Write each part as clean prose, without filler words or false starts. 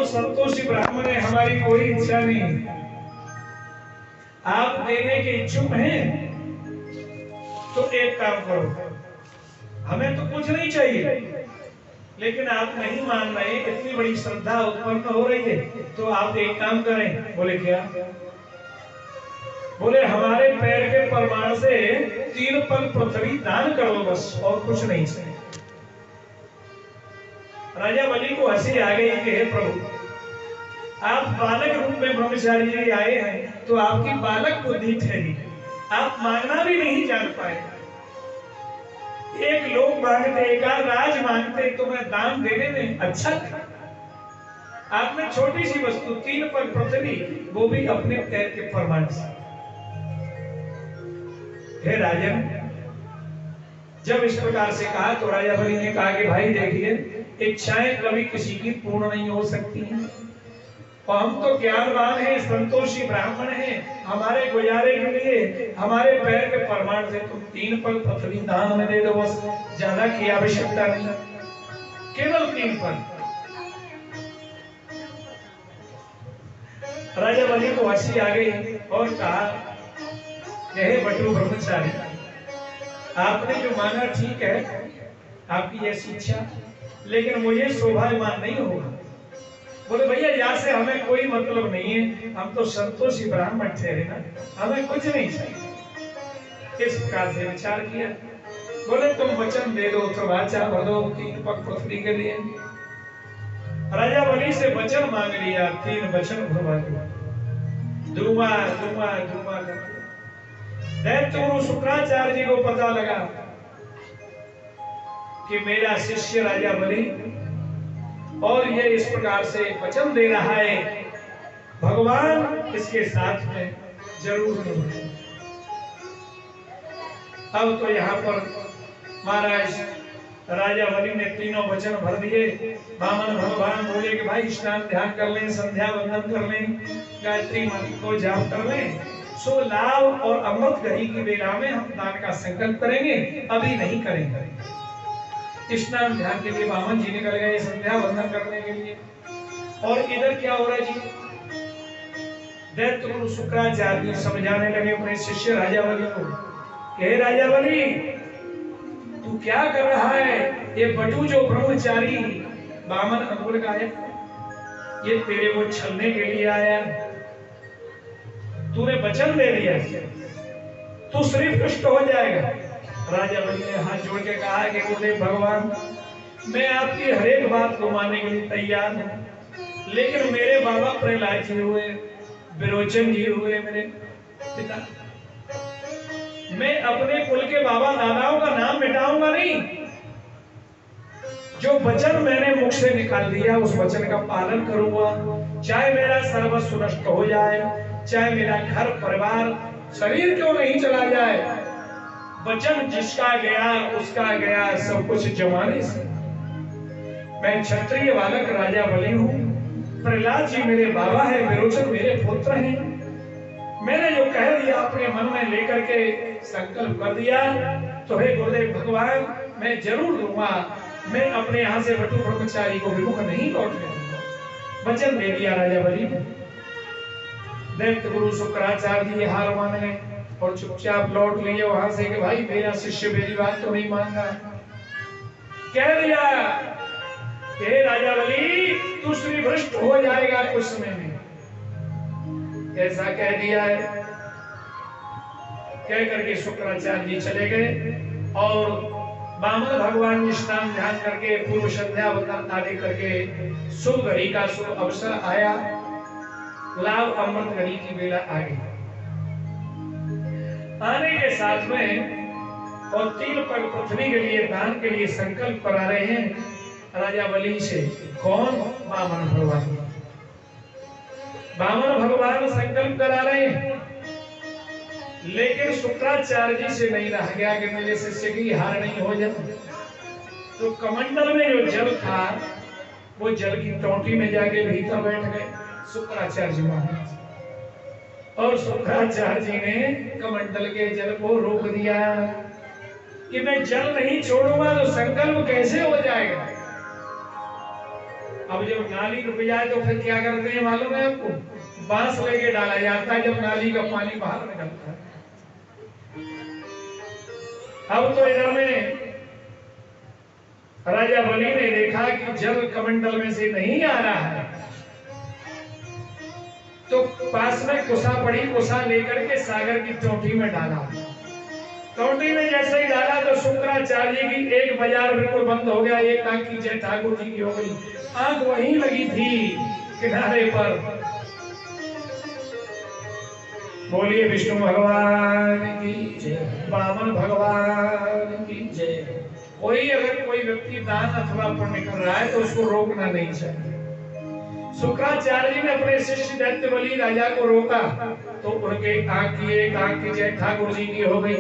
संतोषी ब्राह्मण है, हमारी कोई इच्छा नहीं। आप देने के इच्छुक हैं तो एक काम करो, हमें तो कुछ नहीं चाहिए, लेकिन आप नहीं मान रहे, इतनी बड़ी श्रद्धा उत्पन्न हो रही है, तो आप एक काम करें। बोले क्या? बोले हमारे पैर के प्रमाण से 3 पग पृथ्वी दान करो, बस, और कुछ नहीं चाहिए। राजा बलि को हंसी आ गई कि हे प्रभु, आप बालक रूप में ब्रह्मचारी आए हैं, तो आपकी बालक बुद्धि ठहरी, आप मांगना भी नहीं जान पाए। एक लोग मांगते, एक राज मांगते, तो मैं दान देने में अच्छा था। आपने छोटी सी वस्तु 3 पग पृथ्वी, वो भी अपने पैर के प्रमाण से। हे राजन, जब इस प्रकार से कहा तो राजा बलि ने कहा कि भाई देखिए, इच्छाएं कभी किसी की पूर्ण नहीं हो सकती हैं, और हम तो ज्ञानवान हैं, संतोषी ब्राह्मण हैं, हमारे गुजारे के लिए हमारे पैर के प्रमाण से तुम 3 पग पृथ्वी दान में दे दो, बस, ज्यादा की आवश्यकता नहीं, केवल 3 पग। राजा बलि को हंसी आ गई और कहा, हे बटू ब्रह्मचारी, आपने जो मांगा ठीक है, आपकी ऐसी इच्छा, लेकिन मुझे शोभायमान नहीं होगा। बोले भैया, यहाँ से हमें कोई मतलब नहीं है, हम तो संतोषी ब्राह्मण ठहरे ना, हमें कुछ नहीं चाहिए। इस प्रकार से विचार किया। बोले तुम वचन दे दो तो वाचा भर दो 3 पग पृथ्वी के लिए। राजा बलि से वचन मांग लिया, 3 वचन भरवा दिया, दूंगा दूंगा दूंगा। दैत्य गुरु शुक्राचार्य जी को पता लगा कि मेरा शिष्य राजा बलि और ये इस प्रकार से वचन दे रहा है, भगवान इसके साथ में जरूर नहीं। अब तो यहाँ पर महाराज राजा बलि ने 3 वचन भर दिए। वामन भगवान बोले कि भाई स्नान ध्यान कर लें, संध्या वंदन कर लें, गायत्री मंत्र को जाप कर लें, सो लाभ और अमृत गही की बेला में हम दान का संकल्प करेंगे, अभी नहीं करेंगे। स्नान ध्यान के लिए वामन जी निकल गए, संध्या वंदन करने के लिए। और इधर क्या हो रहा है जी? दैत्य गुरु शुक्राचार्य जी समझाने लगे अपने शिष्य राजा बलि को, हे राजा बलि, तू क्या कर रहा है? ये बटू जो ब्रह्मचारी वामन अंगुल का है, ये तेरे को छलने के लिए आया। तूने वचन दे दिया, तू सिर्फ कष्ट हो जाएगा। राजा बलि ने हाथ जोड़ के कहा कि गुरुदेव भगवान, मैं आपकी हर एक बात को मानने के लिए तैयार हूं, लेकिन मेरे बाबा प्रहलाद जी हुए, विरोचन जी हुए मेरे पिता, मैं अपने कुल के बाबा दादाओं का नाम मिटाऊंगा नहीं। जो वचन मैंने मुख से निकाल दिया, उस वचन का पालन करूंगा, चाहे मेरा सर्वस्व नष्ट हो जाए, चाहे मेरा घर परिवार शरीर क्यों नहीं चला जाए। वचन जिसका गया उसका गया, सब कुछ जमाने से। मैं क्षत्रिय बालक राजा बलि हूँ, प्रहलाद जी मेरे बाबा है, विरोचन मेरे पुत्र हैं। मैंने जो कह दिया अपने मन में लेकर के संकल्प कर दिया, तो हे गुरुदेव भगवान, मैं जरूर दूंगा। मैं अपने यहाँ से बटू ब्रह्मचारी को विमुख नहीं लौटने दूंगा। वचन दे दिया राजा बलि ने। दैत्य गुरु शुक्राचार्य जी हार मान गए और चुपचाप लौट लिए वहां से कि भाई मेरा शिष्य मेरी बात तो नहीं मान रहा। कह दिया कि राजा बलि, तू श्री भ्रष्ट हो जाएगा कुछ समय में। ऐसा कह दिया है। कह करके शुक्राचार्य जी चले गए और वामन भगवान ने स्नान ध्यान करके पूर्व संध्या वंदन आदि करके शुभ घड़ी का शुभ अवसर आया, लाभ अमृत घड़ी की बेला आ गई। आने के साथ में और 3 पग पृथ्वी के लिए दान के लिए संकल्प करा रहे हैं राजा बलि से। कौन? वामन भगवान। वामन भगवान संकल्प करा रहे हैं, लेकिन शुक्राचार्य जी से नहीं रह गया कि मेरे शिष्य की हार नहीं हो जाए। तो कमंडल में जो जल था, वो जल की टोटी में जाके भीतर बैठ गए शुक्राचार्य जी महाराज। और शुक्राचार्य जी ने कमंडल के जल को रोक दिया कि मैं जल नहीं छोड़ूंगा तो संकल्प कैसे हो जाएगा। अब जब नाली रुक जाए तो फिर क्या करते हैं मालूम है आपको? बांस लेके डाला जाता है जब नाली का पानी बाहर निकलता है। अब तो इधर में राजा बलि ने देखा कि जल कमंडल में से नहीं आ रहा है, तो पास में कुसा पड़ी, कुसा लेकर के सागर की टोटी में डाला। टोटी में जैसे ही डाला तो शुक्राचार्य की एक बाजार बिल्कुल बंद हो गया, एक आंख की जय ठाकुर जी की हो गई। आंख वहीं लगी थी किनारे पर। बोलिए विष्णु भगवान की जय, वामन भगवान की जय। कोई अगर कोई व्यक्ति दान अथवा पुण्य कर रहा है तो उसको रोकना नहीं चाहिए। शुक्राचार्य जी ने अपने शिष्य दैत्य बलि राजा को रोका तो उनके आंख की एक आंख की जय ठाकुर जी की हो गई।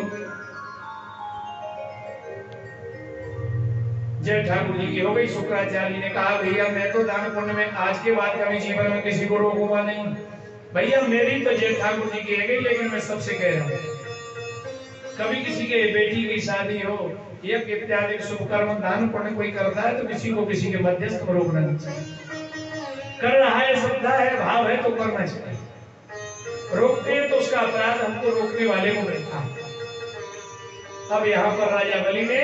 जय ठाकुर जी की हो गई। शुक्राचार्य जी ने कहा भैया मैं तो दान पुण्य में आज के बाद कभी जीवन में किसी को रोकूंगा नहीं। भैया मेरी तो जय ठाकुर जी की है गई, लेकिन मैं सबसे कह रहा हूँ कभी किसी के बेटी की शादी हो या इत्यादि शुभ कर्म दान पुण्य कोई करता है तो किसी को किसी के मध्यस्थ को रोकना नहीं चाहिए। कर रहा है, श्रद्धा है, भाव है तो करना चाहिए। रोकते हैं तो उसका अपराध हमको रोकने वाले को मिलता है। अब यहाँ पर राजा बलि ने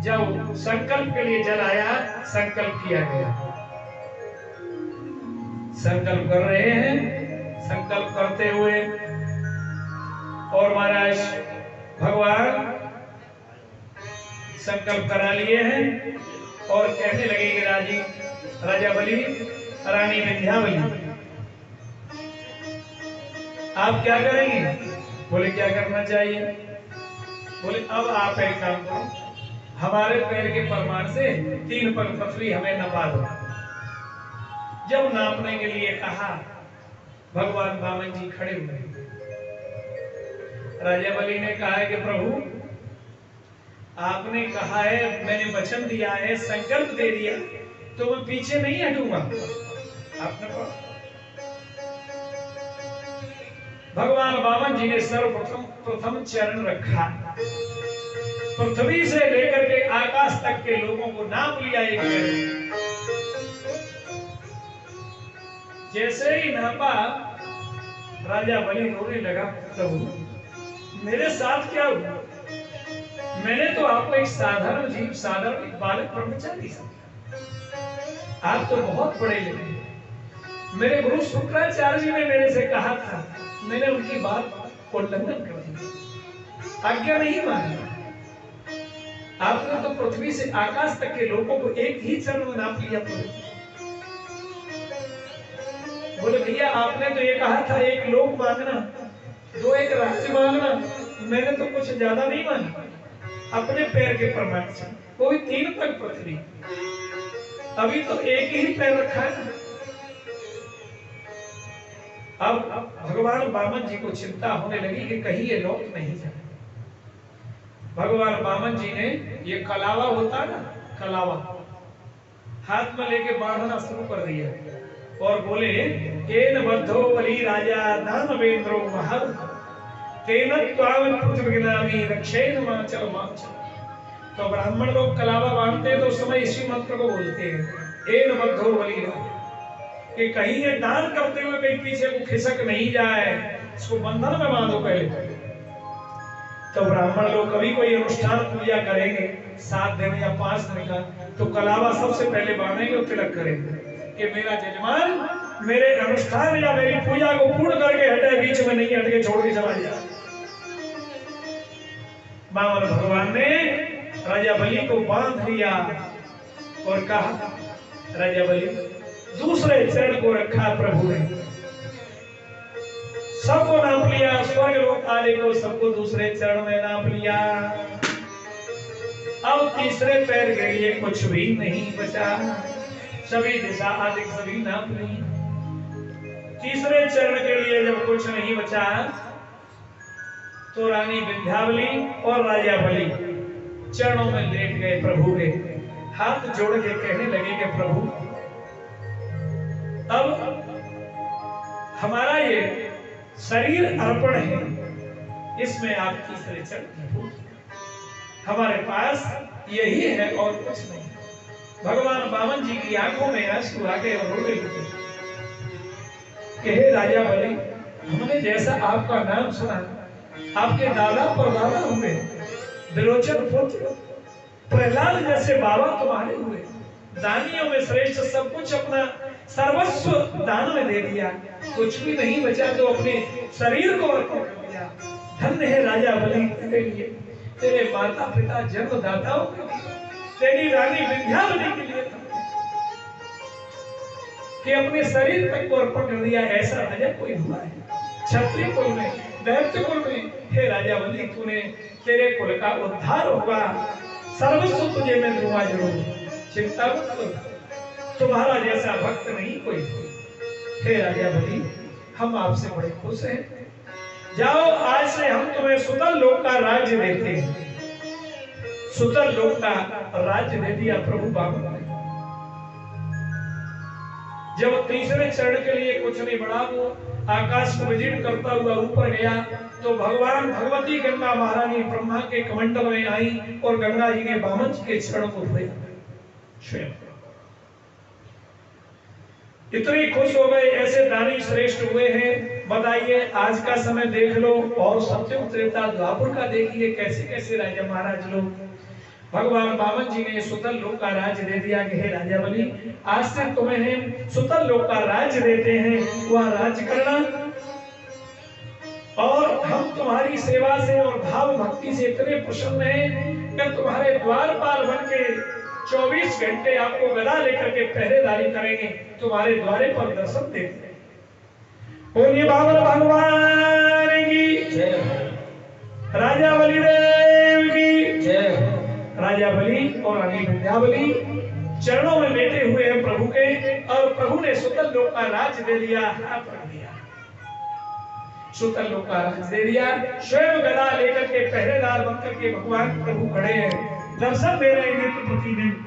जब संकल्प के लिए जल आया, संकल्प किया गया। संकल्प कर रहे हैं, संकल्प करते हुए और महाराज भगवान संकल्प करा लिए हैं और कहने लगे कि राजा बलि, रानी विंध्यावली आप क्या करेंगे? बोले क्या करना चाहिए? बोले अब आप एक काम करो, हमारे पैर के प्रमाण से 3 पग पथरी हमें नपा दो। जब नापने के लिए कहा, भगवान वामन जी खड़े हुए। राजा बलि ने कहा है कि प्रभु आपने कहा है, मैंने वचन दिया है, संकल्प दे दिया तो मैं पीछे नहीं हटूंगा। आपने भगवान वामन जी ने सर्वप्रथम चरण रखा, पृथ्वी से लेकर के आकाश तक के लोगों को नाप लिया एक चरण। जैसे ही नापा राजा बलि रोने लगा, प्रभु मेरे साथ क्या हुआ? मैंने तो आपको एक साधारण जीव, साधारण एक बालक ब्रह्मचारी समझा, आप तो बहुत बड़े लेकिन मेरे गुरु शुक्राचार्य जी ने मेरे से कहा था, मैंने उनकी बात को उल्लंघन कर दिया, आज्ञा नहीं मानी। आपने तो पृथ्वी से आकाश तक के लोगों को एक ही चरण में नाप लिया। बोले भैया आपने तो ये कहा था 1 लोक मांगना, 2 एक राज्य मांगना, मैंने तो कुछ ज्यादा नहीं मांगा। अपने पैर के प्रमाण से कोई 3 पग पथरी, अभी तो एक ही पैर रखा है। अब भगवान वामन जी को चिंता होने लगी कि कहीं ये लौट नहीं जाए। भगवान वामन जी ने ये कलावा होता ना, कलावा हाथ में लेके बांधना शुरू कर दिया और बोले केन बद्धो बलि राजा दानवेंद्रो महल तेन त्वाम पृथ्वीनामी रक्षेन माचल माचल। तो ब्राह्मण लोग कलावा बांधते हैं तो उस समय इसी मंत्र को बोलते हैं एन बद्धो बलि राजा, कि कहीं ये दान करते हुए कहीं पीछे को खिसक नहीं जाए, इसको बंधन में बांधो पहले। तो ब्राह्मण लोग कभी कोई अनुष्ठान पूजा करेंगे 7 दिन या 5 दिन का, तो कलावा सबसे पहले बांधेंगे और तिलक करेंगे कि मेरा जजमान मेरे अनुष्ठान या मेरी पूजा को पूर्ण करके हटे, बीच में नहीं हटके छोड़ के चला जाए। वामन भगवान ने राजा बलि को बांध लिया और कहा, राजा बलि दूसरे चरण को रखा प्रभु ने, सबको नाप लिया, स्वर्ग लोक आदि को सबको दूसरे चरण में नाप लिया। अब तीसरे पैर के लिए कुछ भी नहीं बचा, सभी दिशा आदि सभी नाप ली। तीसरे चरण के लिए जब कुछ नहीं बचा तो रानी विंध्यावली और राजा बलि चरणों में लेट गए प्रभु के, हाथ जोड़ के कहने लगे कि प्रभु अब हमारा ये शरीर अर्पण है, इसमें आप तीसरे चरण, हमारे पास यही है और कुछ नहीं। भगवान वामन जी की आंखों में आंसू आ गए और रोने लगे कि हे राजा बलि, हमने जैसा आपका नाम सुना, आपके दादा परदादा हुए, विरोचन पुत्र प्रहलाद जैसे बाबा तुम्हारे हुए, दानियों में श्रेष्ठ, सब कुछ अपना सर्वस्व दान में दे दिया, कुछ भी नहीं बचा तो अपने शरीर को अर्पण कर दिया। धन्य है राजा बलि तेरे लिए, तेरे माता पिता जन्मदाताओं के लिए, तेरी रानी विंध्यावली के लिए कि अपने शरीर तक को अर्पण कर दिया। ऐसा राजा कोई हुआ है क्षत्रिय कुल में, दैत्य कुल में? हे राजा बलि, तूने, तेरे कुल का उद्धार होगा, सर्वस्व तुझे मैं दूंगा जरूर, चिंता मत कर, तुम्हारा जैसा भक्त नहीं कोई। हे राजा बलि, हम आपसे बड़े खुश हैं, जाओ आज से हम तुम्हें सुतल लोक का राज्य देते हैं। सुतल लोक का राज्य दे दिया प्रभु बाबा ने। जब तीसरे चरण के लिए कुछ नहीं बढ़ा, वो आकाश को विजिट करता हुआ ऊपर गया तो भगवान भगवती गंगा महारानी ब्रह्मा के कमंडल में आई और गंगा जी ने वामन जी के चरणों को धोया स्वयं। इतने खुश हो गए, ऐसे दानी श्रेष्ठ हुए हैं। बताइए आज का समय देख लो और सत्ययुग त्रेता द्वापर का देखिए, कैसे कैसे राजा महाराज लोग। भगवान वामन जी ने सुतल लोक का राज्य दे दिया कि हे राजा बलि, आज से तुम्हें सुतल लोक का राज्य देते हैं, वह राज्य करना, और हम तुम्हारी सेवा से और भाव भक्ति से इतने प्रसन्न हैं कि तुम्हारे द्वारपाल बन के 24 घंटे आपको गदा लेकर के पहरेदारी करेंगे, तुम्हारे द्वारे पर दर्शन देंगे। बोलिए बाबा भगवान की जय, राजा बलिदेव की जय। राजा बलि और रानी विंध्यावली चरणों में बैठे हुए हैं प्रभु के, और प्रभु ने सुतल लोक का राज्य दे दिया, हाथ रख दिया, सुतल लोक का राज्य दे दिया। स्वयं गदा लेकर के पहरेदार बनकर के भगवान प्रभु खड़े हैं, दर्शन दे रहे हैं नित्य प्रतिदिन।